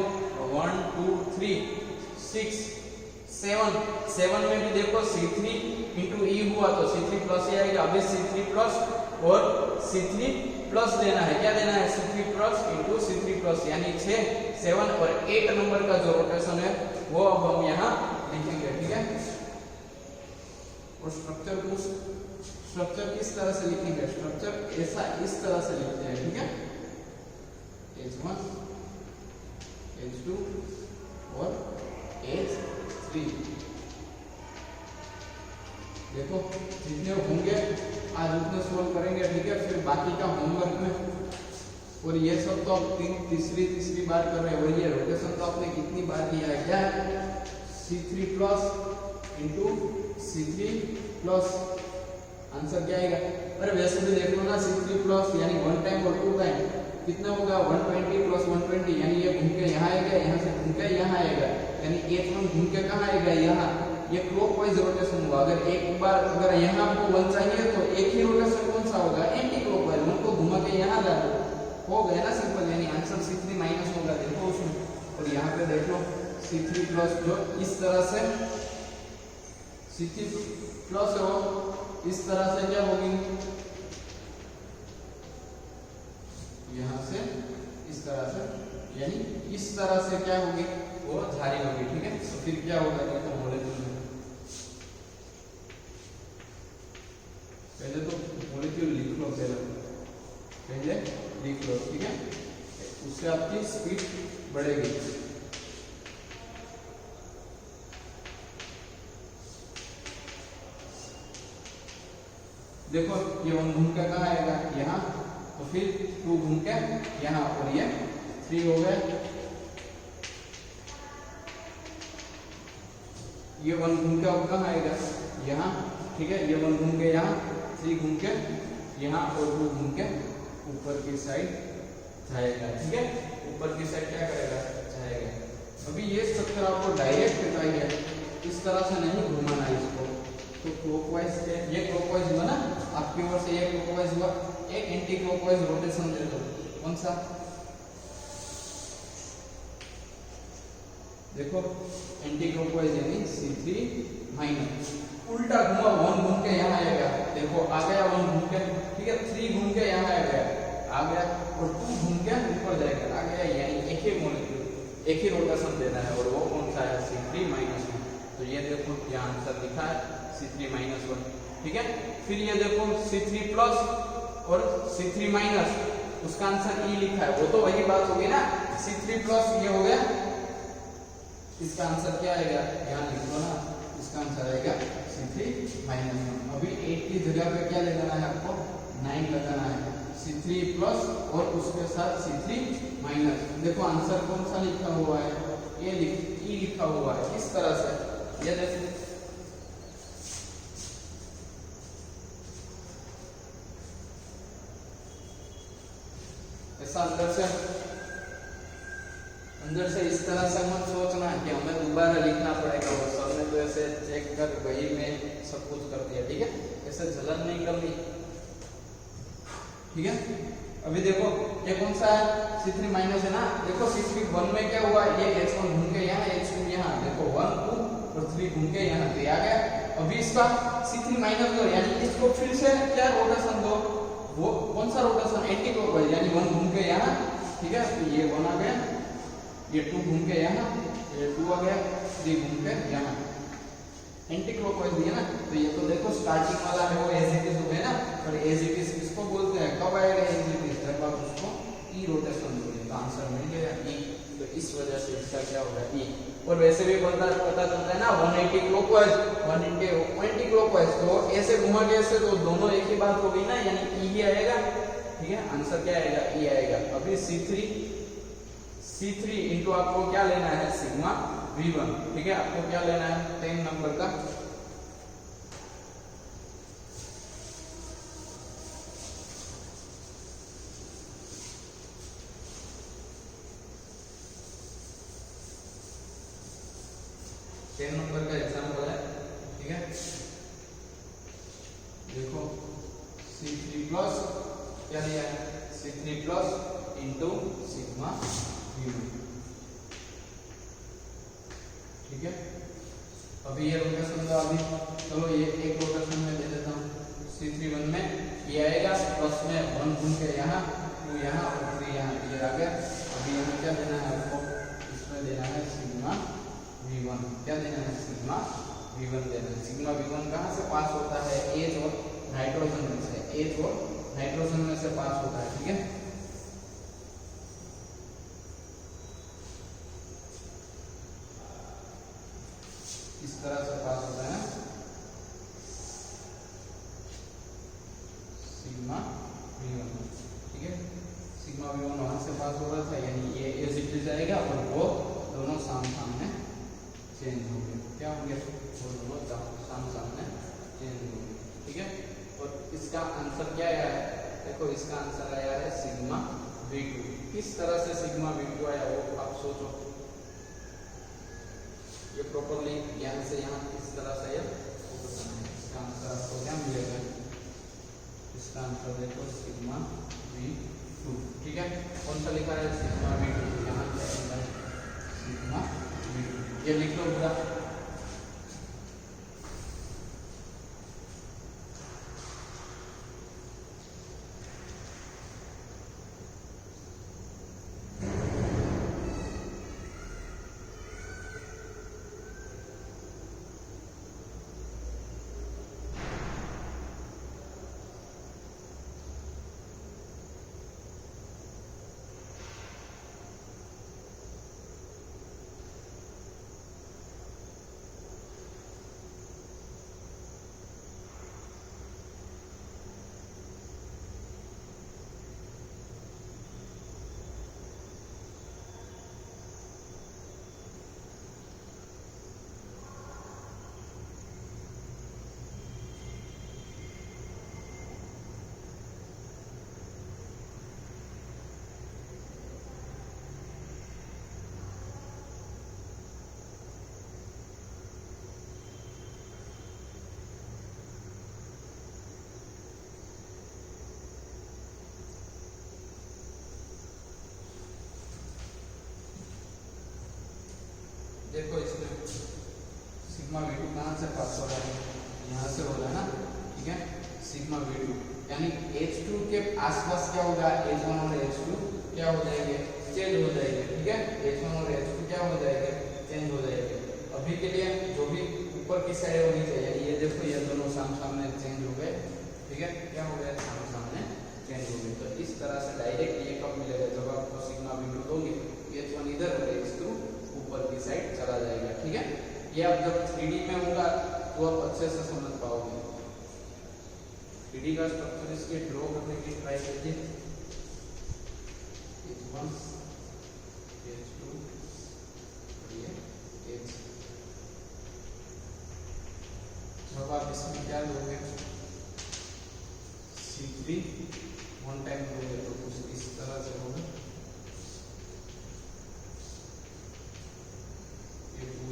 1 2 3 6 7 7 में भी देखो C3 इंटू ई हुआ तो C3 प्लस ही आएगा। अभी C3 प्लस और C3 प्लस देना है, क्या देना है C3 plus into C3 plus, यानी 6 7 और 8 नंबर का जो रोटेशन है वो अब हम यहाँ लिखेंगे। ठीक है, और स्ट्रक्चर किस तरह से लिखेंगे, स्ट्रक्चर ऐसा इस तरह से लिखते हैं। ठीक है, H1 H2 और H3। देखो जितने होंगे आज उतने सोल्व करेंगे। ठीक है, फिर बाकी का होमवर्क में, और ये सब तो आप तीसरी बार कर रहे हैं। और ये रोटेशन तो आपने कितनी बार किया है, क्या है C3 plus into C3 plus, answer क्या आएगा। अरे वैसे भी देख लो ना, C3 प्लस यानी 1 टाइम और 2 टाइम कितना होगा 120 प्लस 120, यानी ये घूम के यहाँ आएगा, यहाँ से घूम के यहाँ आएगा, यानी H1 घूम के कहाँ आएगा यहाँ, ये क्लॉकवाइज रोटेशन हुआ। अगर एक बार अगर यहाँ आपको 1 चाहिए तो एक ही रोटेशन कौन सा होगा, एंटी क्लॉकवाइज, उनको घुमा के यहाँ ला दो, हो गया ना सिंपल, यानी आंसर C3 माइनस होगा। देखो उसमें, और यहाँ पे देख लो C3 प्लस जो इस तरह से C3 प्लस हो, इस तरह से क्या होगी, यहाँ से इस तरह से, यानी इस तरह से क्या होगी, वो जारी होगी। ठीक है, तो फिर क्या होगा, देखो मॉलिक्यूल में पहले तो मॉलिक्यूल लिख लो, पहले लिख लो। ठीक है, उससे आपकी स्पीड बढ़ेगी। देखो ये 1 घूम के कहाँ आएगा, यहाँ, तो फिर 2 घूम के यहाँ, और ये 3 हो गए। ये 1 घूम के अब कहाँ आएगा, यहाँ। ठीक है, ये 1 घूम के यहाँ, 3 घूम के यहाँ, और 2 घूम के ऊपर की साइड जाएगा। ठीक है, ऊपर की साइड क्या करेगा, जाएगा। अभी ये स्ट्रक्चर आपको डायरेक्ट बताइए, इस तरह से नहीं घुमाना इसको। तो क्लॉकवाइज से ये क्लॉकवाइज हुआ ना, आपकी ओर से ये क्लॉकवाइज हुआ, एक एंटी क्लॉकवाइज रोटेशन दे दो, कौन सा, देखो एंटी क्लॉकवाइज यानी C3 माइनस, उल्टा घुमा 1 घूम के यहाँ आएगा, देखो आ गया 1 घूम के। ठीक है, 3 घूम के यहाँ आएगा, आ गया, और 2 घूम के ऊपर जाएगा, आ गया, यानी एक ही मॉलिक्यूल, एक ही रोटेशन देना है, और वो कौन सा है C3 माइनस 1। तो ये देखो यहाँ आंसर लिखा है C3 माइनस 1। ठीक है, फिर ये देखो C3 प्लस और C3 माइनस, उसका आंसर E लिखा है, वो तो वही बात होगी ना, C3 प्लस ये हो गया, इसका आंसर क्या आएगा, यहाँ लिख लो ना, इसका आंसर आएगा C3 माइनस 1। अभी 8 की जगह पे क्या लगाना है आपको, 9 लगाना है, C3 प्लस और उसके साथ C3 माइनस। देखो आंसर कौन सा लिखा हुआ है, ये E लिखा हुआ है, इस तरह से, ये देखो ऐसा अंदर से इस तरह से मत सोचना कि हमें दोबारा लिखना पड़ेगा, वो सर ने तो ऐसे चेक कर वही में सब कुछ कर दिया। ठीक है, ऐसे जलन नहीं करनी। ठीक है, अभी देखो ये कौन सा है, C3 माइनस है ना। देखो C3 1 में क्या हुआ, ये H1 घूम के यहाँ, H2 यहाँ, देखो 1 2 और 3 घूम के यहाँ, तो आ गया। अभी इसका C3 माइनस दो, यानी इसको फिर से क्या रोटेशन दो, वो कौन सा रोटेशन, एंटी क्लॉकवाइज, यानी 1 घूम के यहाँ। ठीक है, तो ये 1 आ गया, ये 2 घूम के यहाँ, ये 2 आ गया, 3 घूम के यहाँ, एंटी क्लॉकवाइज दिया ना। तो ये तो देखो स्टार्टिंग वाला है वो एज इट इज हो गया ना, और एज इट इज किसको बोलते हैं, कब आएगा एज इट इज, जब आप उसको ई रोटेशन दोगे तो आंसर मिल गया ई। तो इस वजह से इसका क्या होगा ई। और वैसे भी पता चलता है ना 180 क्लॉकवाइज 180 एंटी क्लॉकवाइज, तो ऐसे घुमा के ऐसे, तो दोनों एक ही बात हो गई ना, यानी ई ही आएगा। ठीक है, आंसर क्या आएगा, ई आएगा। अभी C3 इंटू आपको क्या लेना है, सिग्मा V1। ठीक है, आपको क्या लेना है, 10 नंबर का। नंबर का एग्जाम्पल है। ठीक है, देखो C3 प्लस क्या दिया है C3 plus into sigma V1, ठीक है। अभी ये रोटेशन तो अभी चलो ये एक रोटेशन में दे देता हूँ। C3 1 में ये आएगा प्लस में 1 घूम के यहाँ 2 यहाँ और 3 यहाँ, ये आ गया। अभी यहाँ क्या देना है आपको, इसमें देना है सिग्मा V1, क्या देना है सिग्मा V1 देना है। सिग्मा V1 कहाँ से पास होता है, H और नाइट्रोजन में से, H और नाइट्रोजन में से पास होता है, ठीक है। इस तरह से पास होता है सिग्मा V1, ठीक है। सिग्मा V1 वहां से पास हो रहा था, यानी ये एज इट इज आएगा और वो दोनों सामने चेंज हो गए, क्या हो गया, वो दोनों सामने चेंज हो गए, ठीक है। और इसका आंसर क्या आया है, देखो इसका आंसर आया है सिग्मा V2। किस तरह से सिग्मा V2 आया वो आप सोचो, ये प्रॉपर्ली यहाँ से यहाँ इस तरह से ये इसका आंसर आपको क्या मिलेगा, इसका आंसर देखो सिग्मा V2, ठीक है। कौन सा लिखा है सिग्मा V2, यहाँ पे सिग्मा V2, ये लिख लो पूरा। देखो इसमें सिग्मा V2 कहाँ से पास हो रहा है, यहाँ से हो रहा है ना, ठीक है। सिग्मा V2 यानी H2 के आसपास क्या होगा, H1 और H2 क्या हो जाएंगे, चेंज हो जाएंगे, ठीक है। H1 और H2 क्या हो जाएंगे, चेंज हो जाएंगे। अभी के लिए जो भी ऊपर की साइड होनी चाहिए, ये देखो ये दोनों सामने चेंज हो गए, ठीक है। क्या हो गया, सामने चेंज हो गए। तो इस तरह से डायरेक्ट ये कब मिलेगा, जब आपको सिग्मा V2 दोगे, H1 इधर और H2 ऊपर की साइड चला जाएगा, ठीक है। ये आप जब 3D में होगा तो आप अच्छे से समझ पाओगे। 3D का स्ट्रक्चर इसके ड्रॉ करने की ट्राई कीजिए। H1 H2 ये H, जब आप इसमें क्या दोगे C3 1 टाइम दोगे तो कुछ इस तरह से होगा,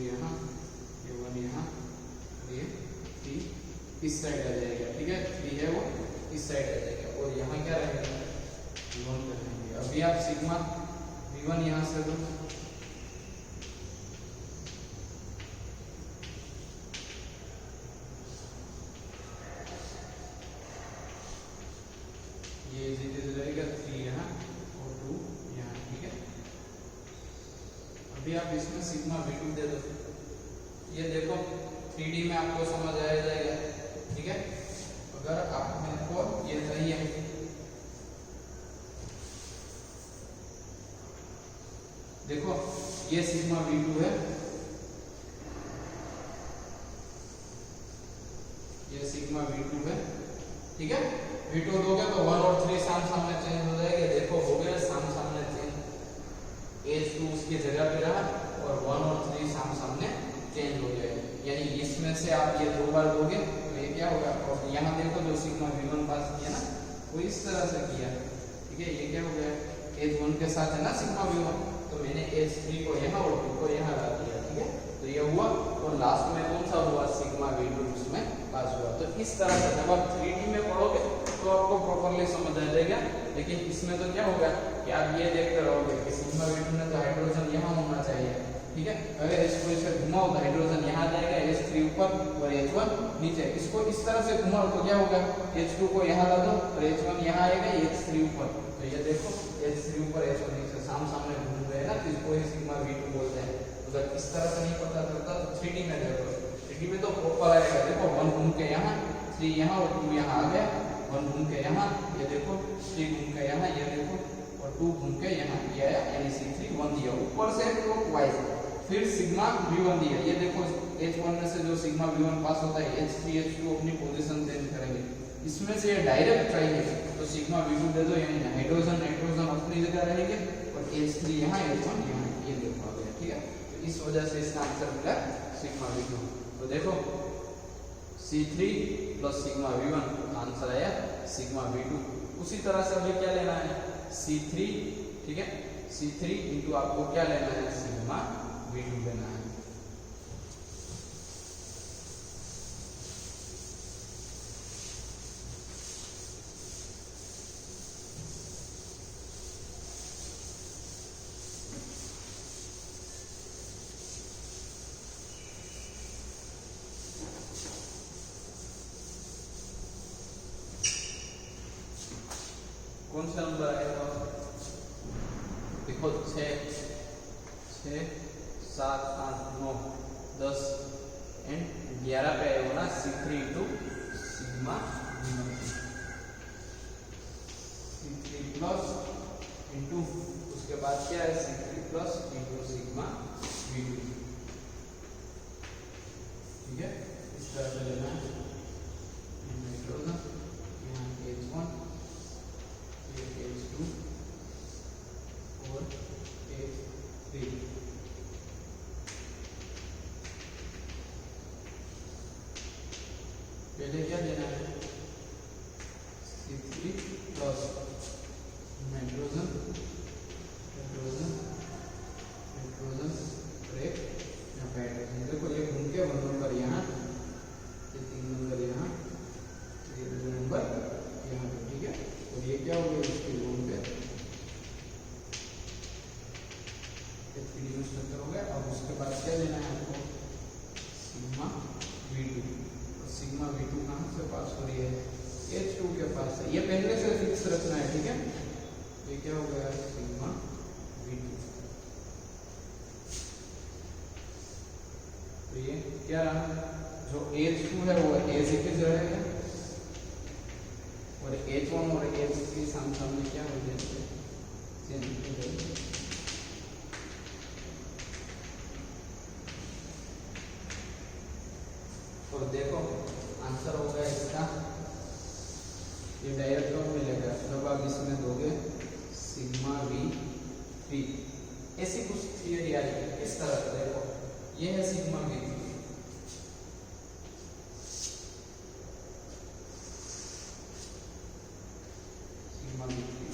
यहाँ ये 1 यहाँ ये 3 इस साइड आ जाएगा, ठीक है। 3 है वो इस साइड आ जाएगा और यहाँ क्या रहेगा, 1 रहेंगे। अभी आप सिग्मा V1 यहाँ से दो, ये रहेगा 3 यहाँ और 2 यहाँ, ठीक है। अभी आप इसमें सिग्मा V2 दे दो, ये देखो 3D में आपको समझ आ जाएगा, ठीक है। अगर आपको ये चाहिए, देखो ये सिग्मा V2 है, ये सिग्मा V2 है, ठीक है। V2 दोगे तो 1 और 3 सामने चेंज हो जाएंगे, देखो हो गया सामने चेंज, H2 उसकी जगह पे रहा और 1 और 3 सामने चेंज हो गए। यानी इसमें से आप ये 2 बार दोगे तो ये क्या होगा, और यहाँ देखो जो सिग्मा V1 पास किया ना वो इस तरह से किया, ठीक है। ये क्या हो गया, H1 के साथ है ना सिग्मा V1, तो मैंने H3 को यहाँ और 2 को यहाँ ला दिया, ठीक है। तो ये हुआ और लास्ट में कौन सा हुआ, सिग्मा V2 उसमें पास हुआ। तो इस तरह से जब आप 3D में पढ़ोगे तो आपको प्रॉपर्ली समझ आ जाएगा। लेकिन इसमें तो क्या होगा कि आप ये देखते रहोगे कि सिग्मा V2 में तो हाइड्रोजन यहाँ होना चाहिए, ठीक है। अगर इसको इसे घुमाओ तो हाइड्रोजन यहाँ आ जाएगा, H3 ऊपर और H1 नीचे। इसको इस तरह से घुमाओ तो क्या होगा, H2 को यहाँ ला दो और H1 यहाँ आएगा, H3 ऊपर। तो ये देखो H3 ऊपर H1 नीचे सामने घूम रहे हैं ना, तो इसको ही सिग्मा V2 बोलते हैं। अगर इस तरह से नहीं पता चलता तो 3D में देखो, 3D में तो प्रॉपर आएगा। देखो 1 घूम के यहाँ, 3 यहाँ और 2 यहाँ आ गया, 1 घूम के यहाँ, ये देखो 3 घूम के यहाँ, ये देखो और 2 घूम के यहाँ, ये आया यानी C3 1 दिया ऊपर से क्लॉकवाइज। फिर सिग्मा V1 दिया, ये देखो H1 में से जो सिग्मा V1 पास होता है H3 H2 अपनी पोजीशन चेंज करेंगे, इसमें से ये डायरेक्ट चाहिए तो सिग्मा V2 दे दो, यानी हाइड्रोजन नाइट्रोजन अपनी जगह रहेंगे और H3 यहाँ H1 यहाँ, ये देखो आ गया, ठीक है। तो इस वजह से इसका आंसर मिला सिग्मा V2। तो देखो C3 plus sigma V1 answer आया सिग्मा V2। उसी तरह से अभी क्या लेना है C3, ठीक है, C3 इंटू आपको क्या लेना है सिग्मा V2 लेना है। कौन सा नंबर आएगा देखो 6 6 7 8 9 10 एंड 11 पे आएगा ना C3 into sigma V1, C3 plus into उसके बाद क्या है C3 plus into sigma V2, ठीक है। इस तरह से लेना है नाइट्रोजन, यहाँ H1 H2 और H3। पहले क्या देना है C3 plus nitrogen nitrogen nitrogen और एक यहाँ पे हाइड्रोजन। देखो ये घूम के 1 नंबर यहाँ, ये 3 नंबर यहाँ, ये 2 नंबर यहाँ पे, ठीक है। और ये क्या हो गया इसके घूम पे 3D स्ट्रक्चर हो गया। अब उसके बाद क्या लेना है आपको सिग्मा V2, और सिग्मा V2 कहाँ से पास हो रही है H2 के पास है, ये पहले से फिक्स रखना है, ठीक है। ये क्या हो गया सिग्मा V2, तो ये क्या रहा जो H2 है वो एज इट इज रहेगा और H1 और H3 सामने क्या हो जाएंगे चेंज। और देखो आंसर हो गया इसका, ये डायरेक्ट कब मिलेगा जब आप इसमें दोगे सिग्मा V3। ऐसी कुछ थियरी आ रही है इस तरह से, देखो ये है सिग्मा V3,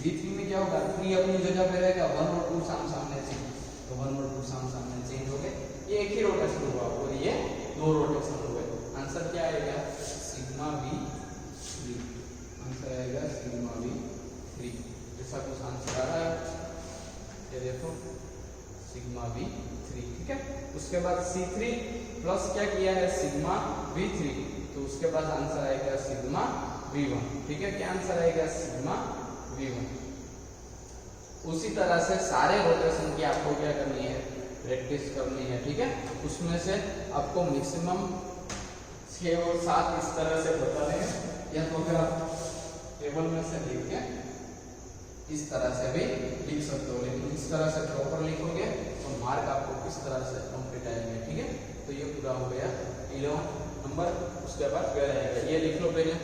V3 में क्या होगा 3 अपनी जगह पे रहेगा, 1 और 2 सामने चेंज, तो 1 और 2 सामने चेंज हो गए, ये एक ही रोटेशन हुआ और ये 2 रोटेशन हो गए। आंसर क्या आएगा सिग्मा V3, आंसर आएगा सिग्मा V3। ऐसा कुछ आंसर आ रहा है, ये देखो सिग्मा V3, ठीक है। उसके बाद C3 प्लस क्या किया है सिग्मा V3, तो उसके बाद आंसर आएगा सिग्मा V1, ठीक है। क्या आंसर आएगा सिग्मा V1। उसी तरह से सारे रोटेशन की आपको क्या करनी है प्रैक्टिस करनी है, ठीक है। उसमें से आपको मैक्सिमम 6 और 7 इस तरह से बता रहे हैं, या तो फिर आप टेबल में से लिख के इस तरह से भी लिख सकते हो, लेकिन इस तरह से प्रॉपर लिखोगे तो मार्क आपको किस तरह से कंप्लीट आएंगे, ठीक है। तो ये पूरा हो गया 11 नंबर। उसके बाद 12 आएगा, ये लिख लो पहले।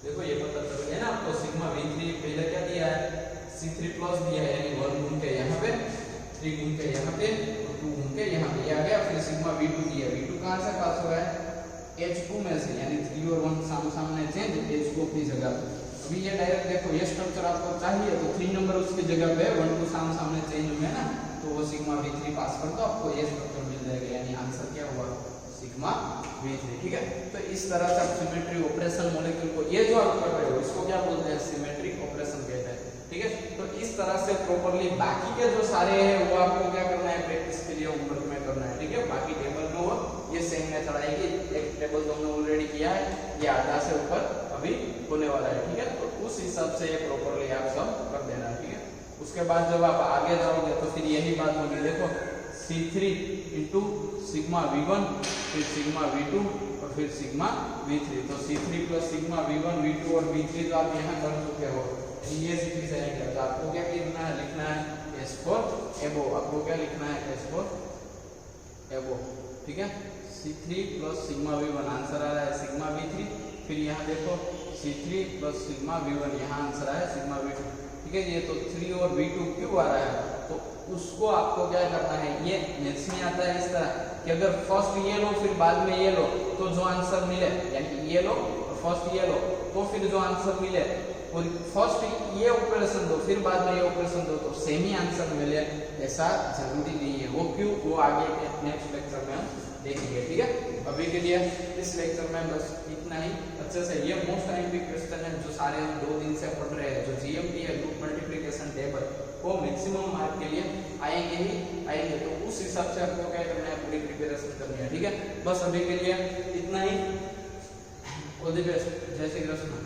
देखो ये पता चल गया ना आपको, सिग्मा V3 पहले क्या दिया है C3 प्लस दिया है, यानी 1 घूम के यहाँ पे, 3 घूम के यहाँ पे और 2 घूम के यहाँ पे, ये आ गया। फिर सिग्मा V2 दिया, V2 कहाँ से पास हुआ है H2 में से, यानी 3 और 1 सामने चेंज, H2 अपनी जगह पे। अभी ये डायरेक्ट देखो, ये स्ट्रक्चर आपको चाहिए तो 3 नंबर उसकी जगह पे 1 2 सामने चेंज हुए ना, तो वो सिग्मा V3 पास कर दो, आपको ये स्ट्रक्चर मिल जाएगा, यानी आंसर क्या हुआ, सिग्मा V3। ठीक है, तो इस तरह से आप सिमेट्री ऑपरेशन मॉलिक्यूल को, ये जो आप कर रहे हो इसको क्या बोलते हैं, सिमेट्रिक ऑपरेशन कहते हैं। ठीक है, तो इस तरह से प्रॉपर्ली बाकी के जो सारे हैं वो आपको क्या करना है, प्रैक्टिस के लिए होमवर्क में करना है। ठीक है, बाकी टेबल में वो ये सेम मेथड आएगी, एक टेबल तो हमने ऑलरेडी किया है, ये आधा से ऊपर अभी होने वाला है। ठीक है, तो उस हिसाब से ये प्रॉपर्ली आप सब कर देना। ठीक है, उसके बाद जब आप आगे जाओगे तो फिर यही बात होगी, देखो C3 इंटू सिग्मा V1, फिर सिग्मा V2 और फिर सिग्मा V3, तो C3 plus sigma V1 V2 और V3 तो आप यहाँ कर चुके हो, ये सीधी से आएगा। तो आपको क्या लिखना है S4 एबो, आपको क्या लिखना है S4 एबो। ठीक है, C3 plus sigma V1 answer आ रहा है सिग्मा V3, फिर यहाँ देखो C3 प्लस सिग्मा V1, यहाँ आंसर आया सिग्मा V2। ठीक है, ये तो 3 और V2 क्यों आ रहा है, तो उसको आपको क्या करना है, ये मैथ्स में आता है इस तरह कि अगर फर्स्ट ये लो फिर बाद में ये लो तो जो आंसर मिले, यानी ये लो और फर्स्ट ये लो तो फिर जो आंसर मिले, और फर्स्ट ये ऑपरेशन दो फिर बाद में ये ऑपरेशन दो तो सेम ही आंसर मिले, ऐसा जरूरी नहीं है। वो क्यों, वो आगे के नेक्स्ट लेक्चर में हम देखेंगे। ठीक है, अभी के लिए इस लेक्चर में बस इतना ही। अच्छे से ये मोस्ट टाइमली क्वेश्चन है जो सारे हम 2 दिन से पढ़ रहे हैं, जो जीएमटी है ग्रुप मल्टीप्लिकेशन टेबल, वो मैक्सिमम मार्क के लिए आएंगे ही आएंगे, तो उस हिसाब से आपको क्या करना है, पूरी प्रिपरेशन करनी है। ठीक है, बस अभी के लिए इतना ही। ऑल द बेस्ट, जय श्री कृष्ण।